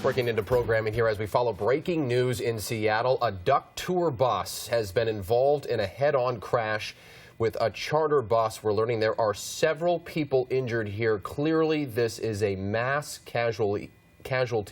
Working into programming here as we follow breaking news in Seattle. A duck tour bus has been involved in a head-on crash with a charter bus. We're learning there are several people injured here. Clearly, this is a mass casualty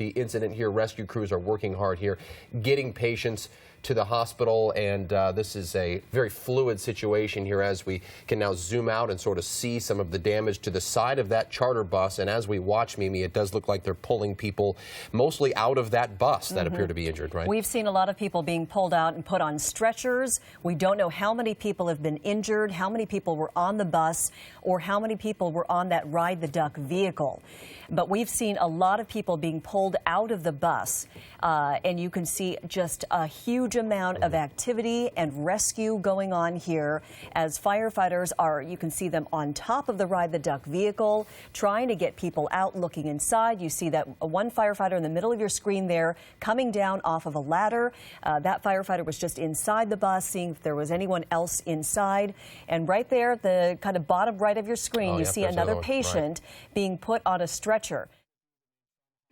incident here. Rescue crews are working hard here, getting patients to the hospital, and this is a very fluid situation here as we can now zoom out and sort of see some of the damage to the side of that charter bus. And as we watch, Mimi, it does look like they're pulling people mostly out of that bus that appear to be injured, right? We've seen a lot of people being pulled out and put on stretchers. We don't know how many people have been injured, how many people were on the bus, or how many people were on that Ride the Duck vehicle. But we've seen a lot of people being pulled out of the bus, and you can see just a huge amount of activity and rescue going on here as firefighters are, you can see them on top of the Ride the Duck vehicle, trying to get people out, looking inside. You see that one firefighter in the middle of your screen there coming down off of a ladder. That firefighter was just inside the bus, seeing if there was anyone else inside. And right there at the kind of bottom right of your screen, you see another patient being put on a stretcher.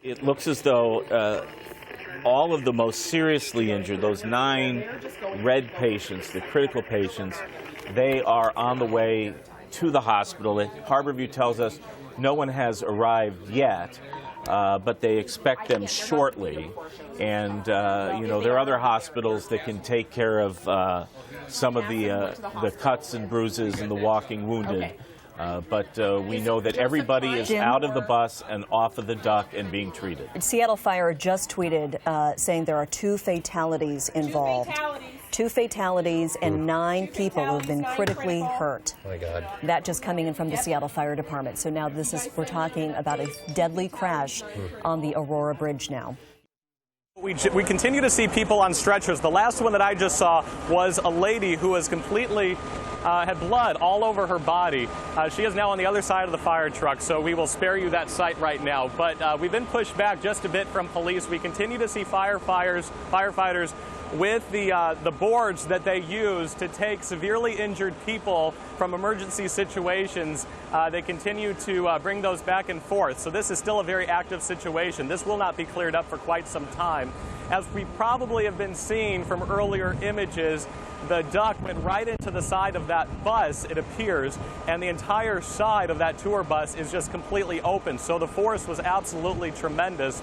It looks as though all of the most seriously injured, those 9 red patients, the critical patients, they are on the way to the hospital. Harborview tells us no one has arrived yet, but they expect them shortly. And, you know, there are other hospitals that can take care of some of the cuts and bruises and the walking wounded. But we know that everybody is out of the bus and off of the duck and being treated. Seattle Fire just tweeted saying there are 2 fatalities involved. 2 fatalities and 9 people who have been critically hurt. My God. That just coming in from the Seattle Fire Department. So now we're talking about a deadly crash on the Aurora Bridge now. We continue to see people on stretchers. The last one that I just saw was a lady who was completely had blood all over her body. She is now on the other side of the fire truck, so we will spare you that sight right now. But we've been pushed back just a bit from police. We continue to see firefighters with the boards that they use to take severely injured people from emergency situations. They continue to bring those back and forth. So this is still a very active situation. This will not be cleared up for quite some time. As we probably have been seeing from earlier images, the duck went right into the side of that bus, it appears, and the entire side of that tour bus is just completely open. So the force was absolutely tremendous.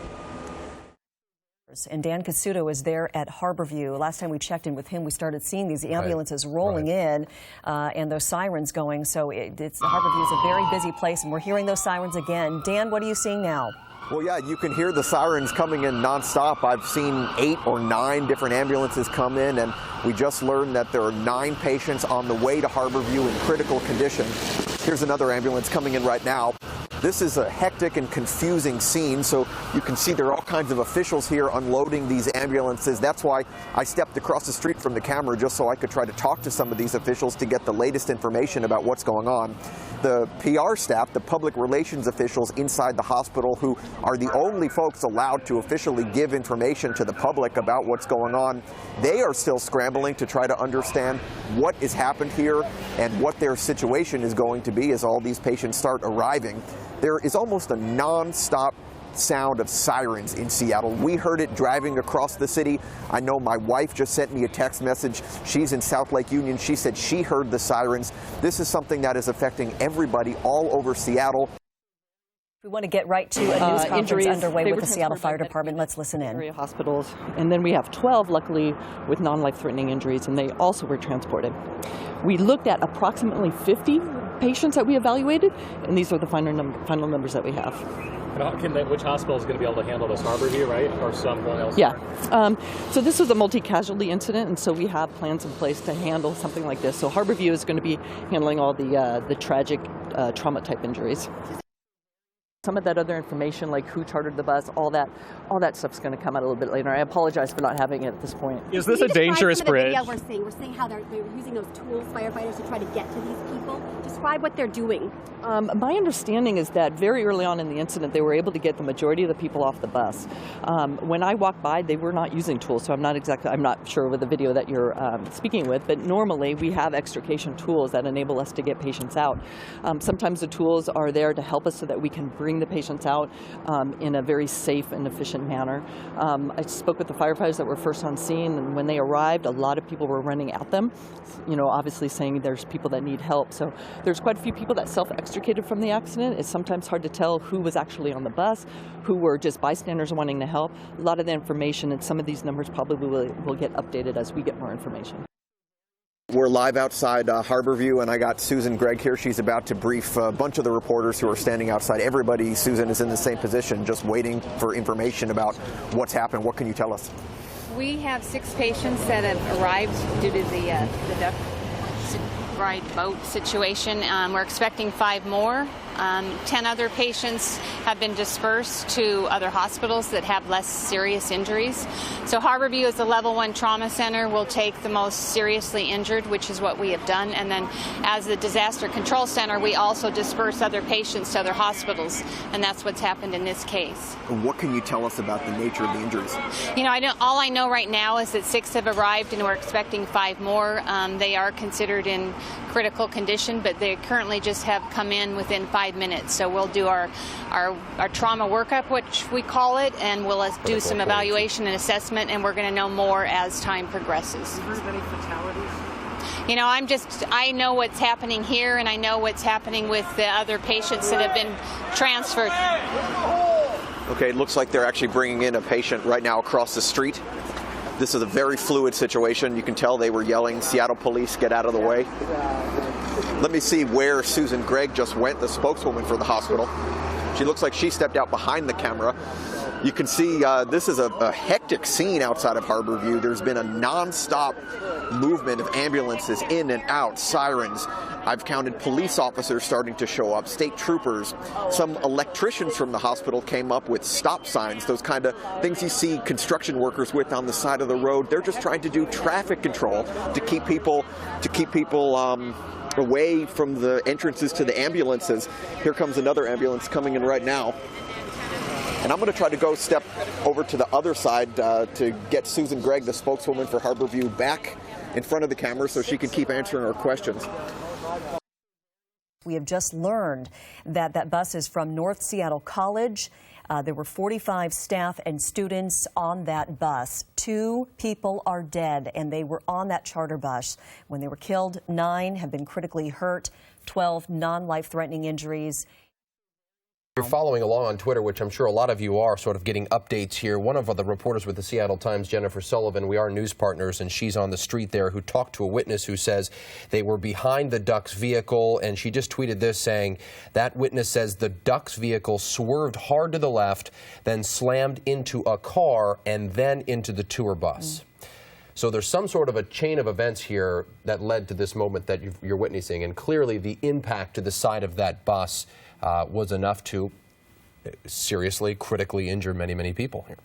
And Dan Casuto is there at Harborview. Last time we checked in with him, we started seeing these ambulances rolling in and those sirens going. So Harborview is a very busy place, and we're hearing those sirens again. Dan, what are you seeing now? Well, yeah, you can hear the sirens coming in nonstop. I've seen 8 or 9 different ambulances come in, and we just learned that there are 9 patients on the way to Harborview in critical condition. Here's another ambulance coming in right now. This is a hectic and confusing scene, so you can see there are all kinds of officials here unloading these ambulances. That's why I stepped across the street from the camera, just so I could try to talk to some of these officials to get the latest information about what's going on. The PR staff, the public relations officials inside the hospital, who are the only folks allowed to officially give information to the public about what's going on, they are still scrambling to try to understand what has happened here and what their situation is going to be as all these patients start arriving. There is almost a non-stop sound of sirens in Seattle. We heard it driving across the city. I know my wife just sent me a text message. She's in South Lake Union. She said she heard the sirens. This is something that is affecting everybody all over Seattle. We want to get right to a news conference underway with the Seattle Fire Department. Let's listen in. Area hospitals, and then we have 12, luckily, with non-life-threatening injuries, and they also were transported. We looked at approximately 50 patients that we evaluated, and these are the final numbers that we have. Which hospital is going to be able to handle this? Harborview, right, or someone else? Yeah. So this was a multi-casualty incident, and so we have plans in place to handle something like this. So Harborview is going to be handling all the tragic trauma-type injuries. Some of that other information, like who chartered the bus, all that stuff's going to come out a little bit later. I apologize for not having it at this point. Is this a dangerous bridge? We're seeing how they're using those tools, firefighters, to try to get to these people. Describe what they're doing. My understanding is that very early on in the incident, they were able to get the majority of the people off the bus. When I walked by, they were not using tools, so I'm not sure with the video that you're speaking with, but normally we have extrication tools that enable us to get patients out. Sometimes the tools are there to help us so that we can bring getting the patients out in a very safe and efficient manner. I spoke with the firefighters that were first on scene, and when they arrived, a lot of people were running at them, obviously saying there's people that need help. So there's quite a few people that self-extricated from the accident. It's sometimes hard to tell who was actually on the bus, who were just bystanders wanting to help. A lot of the information and some of these numbers probably will get updated as we get more information. We're live outside Harborview, and I got Susan Gregg here. She's about to brief a bunch of the reporters who are standing outside. Everybody, Susan, is in the same position, just waiting for information about what's happened. What can you tell us? We have 6 patients that have arrived due to the duck ride boat situation. We're expecting 5 more. 10 other patients have been dispersed to other hospitals that have less serious injuries. So Harborview is the level 1 trauma center. We'll take the most seriously injured, which is what we have done. And then as the disaster control center, we also disperse other patients to other hospitals. And that's what's happened in this case. What can you tell us about the nature of the injuries? All I know right now is that 6 have arrived and we're expecting 5 more. They are considered in critical condition, but they currently just have come in within 5 minutes. So we'll do our trauma workup, which we call it, and we'll do some evaluation and assessment, and we're going to know more as time progresses. Have you heard of any fatalities? I know what's happening here, and I know what's happening with the other patients that have been transferred. Okay, it looks like they're actually bringing in a patient right now across the street. This is a very fluid situation. You can tell they were yelling, "Seattle police, get out of the way." Let me see where Susan Gregg just went, the spokeswoman for the hospital. She looks like she stepped out behind the camera. You can see this is a hectic scene outside of Harborview. There's been a non-stop movement of ambulances in and out, sirens. I've counted police officers starting to show up, state troopers. Some electricians from the hospital came up with stop signs, those kind of things you see construction workers with on the side of the road. They're just trying to do traffic control to keep people away from the entrances to the ambulances. Here comes another ambulance coming in right now. And I'm going to try to go step over to the other side to get Susan Gregg, the spokeswoman for Harborview, back in front of the camera so she can keep answering our questions. We have just learned that that bus is from North Seattle College. There were 45 staff and students on that bus. 2 people are dead, and they were on that charter bus when they were killed. 9 have been critically hurt, 12 non-life-threatening injuries. You're following along on Twitter, which I'm sure a lot of you are, sort of getting updates here. One of the reporters with the Seattle Times, Jennifer Sullivan, we are news partners, and she's on the street there, who talked to a witness who says they were behind the Ducks vehicle, and she just tweeted this saying, that witness says the Ducks vehicle swerved hard to the left, then slammed into a car, and then into the tour bus. So there's some sort of a chain of events here that led to this moment that you're witnessing, and clearly the impact to the side of that bus was enough to seriously, critically injure many, many people here.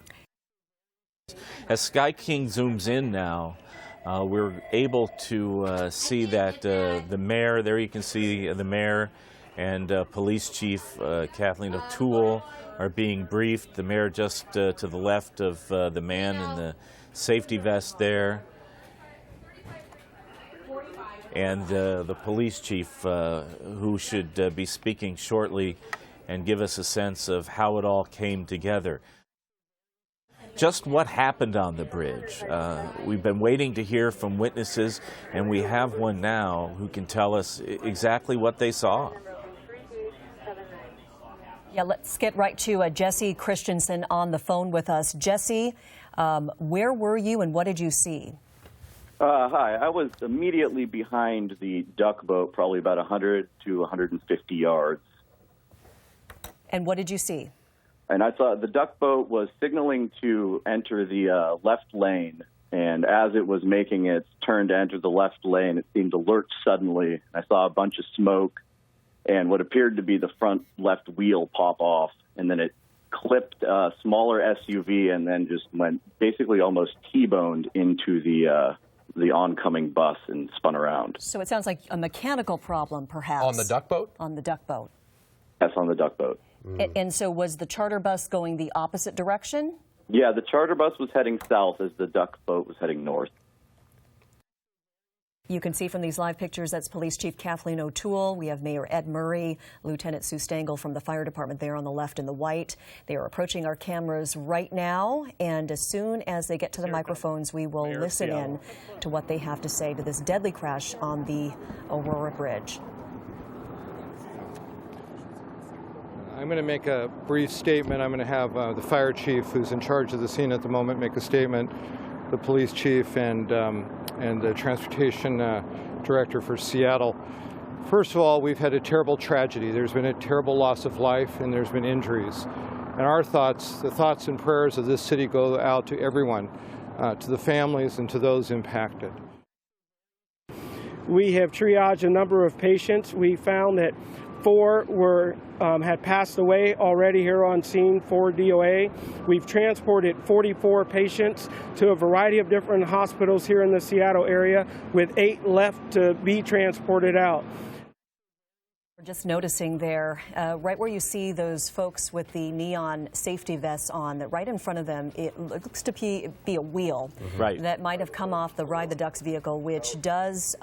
As Sky King zooms in now, we're able to see that the mayor, there you can see the mayor and police chief Kathleen O'Toole are being briefed. The mayor just to the left of the man in the safety vest there. And the police chief, who should be speaking shortly and give us a sense of how it all came together. Just what happened on the bridge. We've been waiting to hear from witnesses, and we have one now who can tell us exactly what they saw. Yeah, let's get right to Jesse Christensen on the phone with us. Jesse, where were you and what did you see? Hi, I was immediately behind the duck boat, probably about 100 to 150 yards. And what did you see? And I saw the duck boat was signaling to enter the left lane. And as it was making its turn to enter the left lane, it seemed to lurch suddenly. I saw a bunch of smoke and what appeared to be the front left wheel pop off. And then it clipped a smaller SUV and then just went basically almost T-boned into the oncoming bus and spun around. So it sounds like a mechanical problem, perhaps. On the duck boat? On the duck boat. Yes, on the duck boat. And so was the charter bus going the opposite direction? Yeah, the charter bus was heading south as the duck boat was heading north. You can see from these live pictures that's Police Chief Kathleen O'Toole. We have Mayor Ed Murray, Lieutenant Sue Stengel from the fire department there on the left in the white. They are approaching our cameras right now, and as soon as they get to the microphones, we will listen in to what they have to say to this deadly crash on the Aurora Bridge. I'm going to make a brief statement. I'm going to have the fire chief, who's in charge of the scene at the moment, make a statement. The police chief and the transportation director for Seattle. First of all, we've had a terrible tragedy. There's been a terrible loss of life and there's been injuries. And our thoughts, the thoughts and prayers of this city go out to everyone, to the families and to those impacted. We have triaged a number of patients. We found that 4 had passed away already here on scene, 4 DOA. We've transported 44 patients to a variety of different hospitals here in the Seattle area, with 8 left to be transported out. We're just noticing there, right where you see those folks with the neon safety vests on, that right in front of them, it looks to be a wheel that might have come off the Ride the Ducks vehicle, which does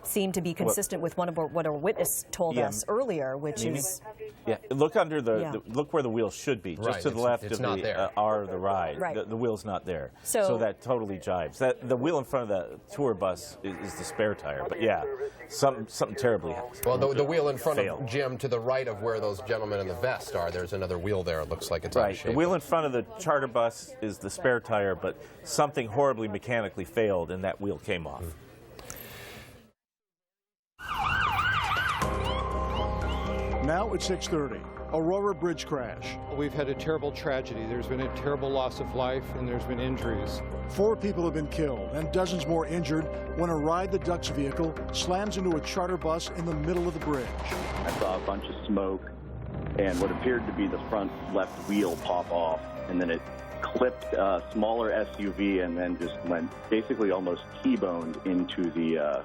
seem to be consistent with what our witness told us earlier, which is... Yeah, look under look where the wheel should be, just to the left of the ride. Right. The wheel's not there, so that totally jives. The wheel in front of the tour bus is the spare tire, but yeah, something terribly happened. Well, the wheel in front of Jim, to the right of where those gentlemen in the vest are, there's another wheel there. It looks like it's out of shape. The wheel in front of the charter bus is the spare tire, but something horribly mechanically failed, and that wheel came off. Now at 6:30, Aurora Bridge crash. We've had a terrible tragedy. There's been a terrible loss of life and there's been injuries. 4 people have been killed and dozens more injured when a Ride the Ducks vehicle slams into a charter bus in the middle of the bridge. I saw a bunch of smoke and what appeared to be the front left wheel pop off, and then it clipped a smaller SUV and then just went basically almost T-boned into the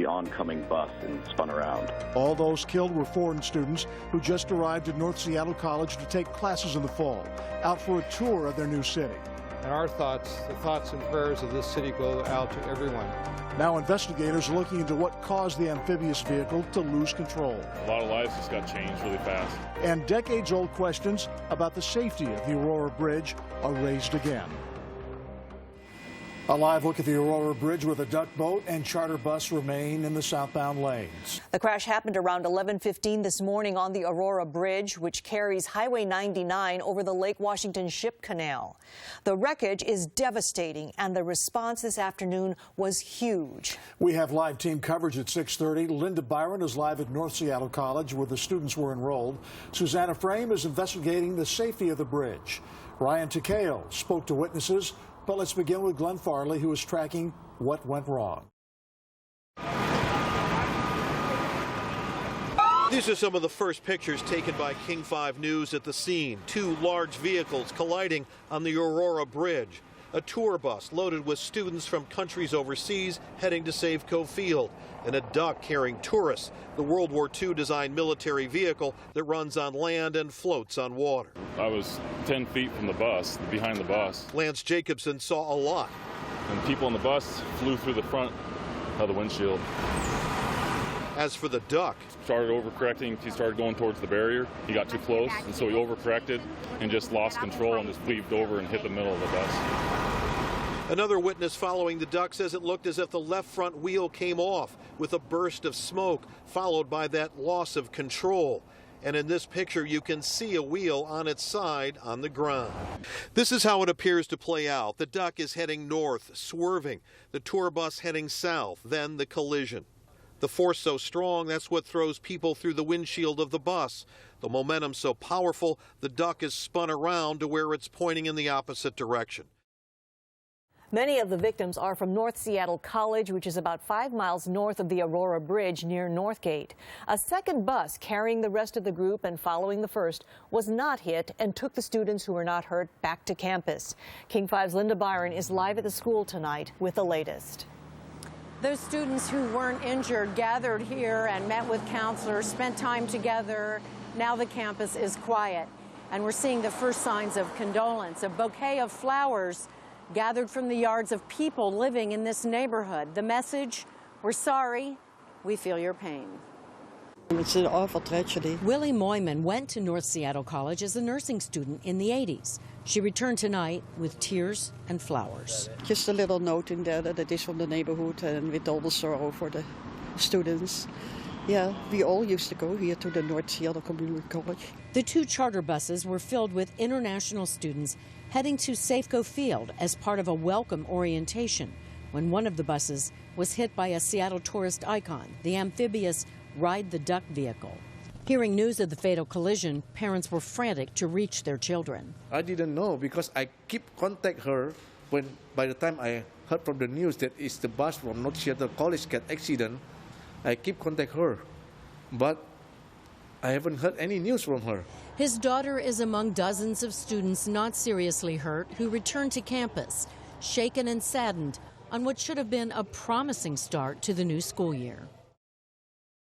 oncoming bus and spun around. All those killed were foreign students who just arrived at North Seattle College to take classes in the fall, out for a tour of their new city. And our thoughts, the thoughts and prayers of this city go out to everyone. Now investigators are looking into what caused the amphibious vehicle to lose control. A lot of lives just got changed really fast. And decades-old questions about the safety of the Aurora Bridge are raised again. A live look at the Aurora Bridge, with a duck boat and charter bus remain in the southbound lanes. The crash happened around 11:15 this morning on the Aurora Bridge, which carries Highway 99 over the Lake Washington Ship Canal. The wreckage is devastating, and the response this afternoon was huge. We have live team coverage at 6:30. Linda Byron is live at North Seattle College, where the students were enrolled. Susanna Frame is investigating the safety of the bridge. Ryan Takeo spoke to witnesses. But let's begin with Glenn Farley, who is tracking what went wrong. These are some of the first pictures taken by King 5 News at the scene. 2 large vehicles colliding on the Aurora Bridge. A tour bus loaded with students from countries overseas heading to Safeco Field, and a duck carrying tourists, the World War II designed military vehicle that runs on land and floats on water. I was 10 feet from the bus, behind the bus. Lance Jacobson saw a lot. And people on the bus flew through the front of the windshield. As for the duck, started overcorrecting. He started going towards the barrier. He got too close, and so he overcorrected and just lost control and just weaved over and hit the middle of the bus. Another witness following the duck says it looked as if the left front wheel came off with a burst of smoke, followed by that loss of control. And in this picture, you can see a wheel on its side on the ground. This is how it appears to play out. The duck is heading north, swerving. The tour bus heading south, then the collision. The force so strong, that's what throws people through the windshield of the bus. The momentum so powerful, the duck is spun around to where it's pointing in the opposite direction. Many of the victims are from North Seattle College, which is about 5 miles north of the Aurora Bridge near Northgate. A second bus carrying the rest of the group and following the first was not hit and took the students who were not hurt back to campus. King 5's Linda Byron is live at the school tonight with the latest. Those students who weren't injured gathered here and met with counselors, spent time together. Now the campus is quiet, and we're seeing the first signs of condolence. A bouquet of flowers gathered from the yards of people living in this neighborhood. The message: We're sorry. We feel your pain. It's an awful tragedy. Willie Moyman went to North Seattle College as a nursing student in the 80s. She returned tonight with tears and flowers. Just a little note in there that it is from the neighborhood and with all the sorrow for the students. Yeah, we all used to go here to the North Seattle Community College. The 2 charter buses were filled with international students heading to Safeco Field as part of a welcome orientation when one of the buses was hit by a Seattle tourist icon, the amphibious Ride the Duck vehicle. Hearing news of the fatal collision, parents were frantic to reach their children. I didn't know because I keep contact her when by the time I heard from the news that it's the bus from North Seattle College got accident. I keep contact her, but I haven't heard any news from her. His daughter is among dozens of students not seriously hurt who returned to campus, shaken and saddened on what should have been a promising start to the new school year.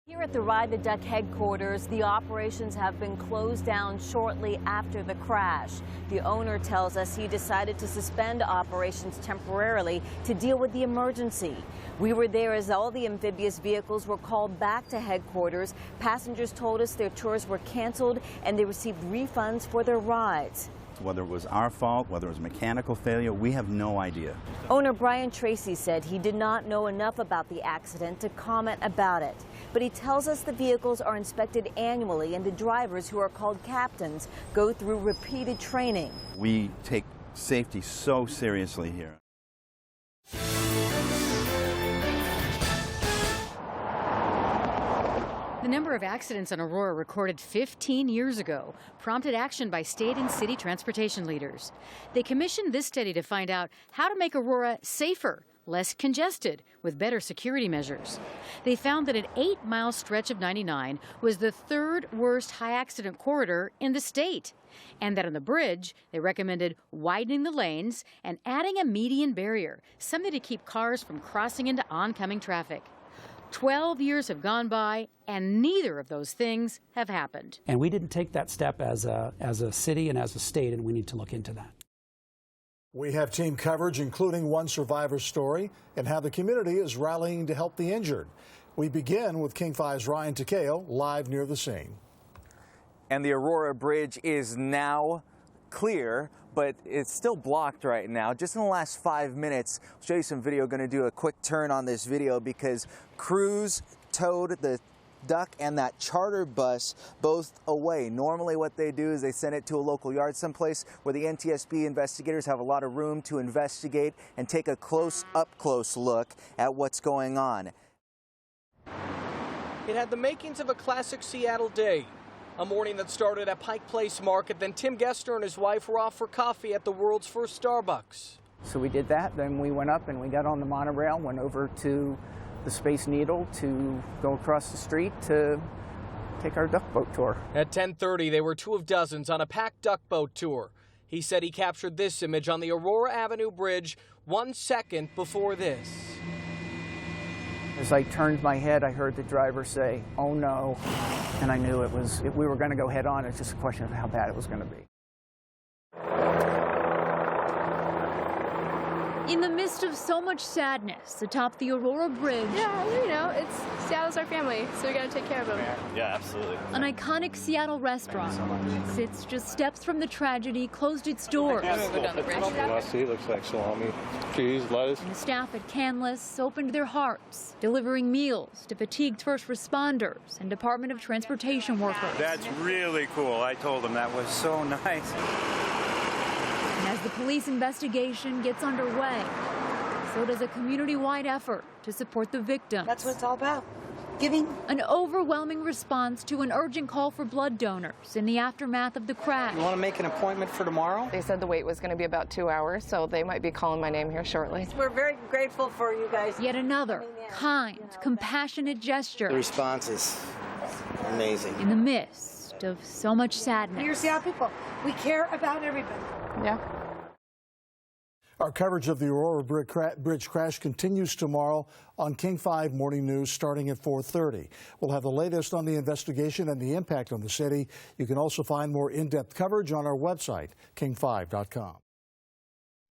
Here at the Ride the Duck headquarters, the operations have been closed down shortly after the crash. The owner tells us he decided to suspend operations temporarily to deal with the emergency. We were there as all the amphibious vehicles were called back to headquarters. Passengers told us their tours were canceled and they received refunds for their rides. Whether it was our fault, whether it was mechanical failure, we have no idea. Owner Brian Tracy said he did not know enough about the accident to comment about it. But he tells us the vehicles are inspected annually and the drivers, who are called captains, go through repeated training. We take safety so seriously here. The number of accidents on Aurora recorded 15 years ago prompted action by state and city transportation leaders. They commissioned this study to find out how to make Aurora safer, less congested, with better security measures. They found that an 8-mile stretch of 99 was the 3rd worst high accident corridor in the state, and that on the bridge, they recommended widening the lanes and adding a median barrier, something to keep cars from crossing into oncoming traffic. 12 years have gone by, and neither of those things have happened. And we didn't take that step as a city and as a state, and we need to look into that. We have team coverage, including one survivor story and how the community is rallying to help the injured. We begin with King 5's Ryan Takeo, live near the scene. And the Aurora Bridge is now clear, but it's still blocked right now. Just in the last 5 minutes, I'll show you some video. Going to do a quick turn on this video because crews towed the duck and that charter bus both away. Normally what they do is they send it to a local yard someplace where the NTSB investigators have a lot of room to investigate and take a close look at what's going on. It had the makings of a classic Seattle day. A morning that started at Pike Place Market, then Tim Gester and his wife were off for coffee at the world's first Starbucks. So we did that, then we went up and we got on the monorail, went over to the Space Needle to go across the street to take our duck boat tour. At 10:30, they were 2 of dozens on a packed duck boat tour. He said he captured this image on the Aurora Avenue Bridge 1 second before this. As I turned my head, I heard the driver say, "Oh no," and I knew we were going to go head on. It's just a question of how bad it was going to be. In the midst of so much sadness atop the Aurora Bridge, Seattle's our family, so we got to take care of them. Yeah, absolutely. an iconic Seattle restaurant sits just steps from the tragedy, closed its doors. See, it looks like salami, cheese, lettuce. And the staff at Canlis opened their hearts, delivering meals to fatigued first responders and Department of Transportation workers. That's really cool. I told them that was so nice. And as the police investigation gets underway, so does a community-wide effort to support the victims. That's what it's all about. Giving. An overwhelming response to an urgent call for blood donors in the aftermath of the crash. You want to make an appointment for tomorrow? They said the wait was going to be about 2 hours, so they might be calling my name here shortly. We're very grateful for you guys. Yet another kind, compassionate gesture. The response is amazing. In the midst of so much sadness. You're Seattle people. We care about everybody. Yeah. Our coverage of the Aurora Bridge crash continues tomorrow on King 5 Morning News starting at 4:30. We'll have the latest on the investigation and the impact on the city. You can also find more in-depth coverage on our website, king5.com.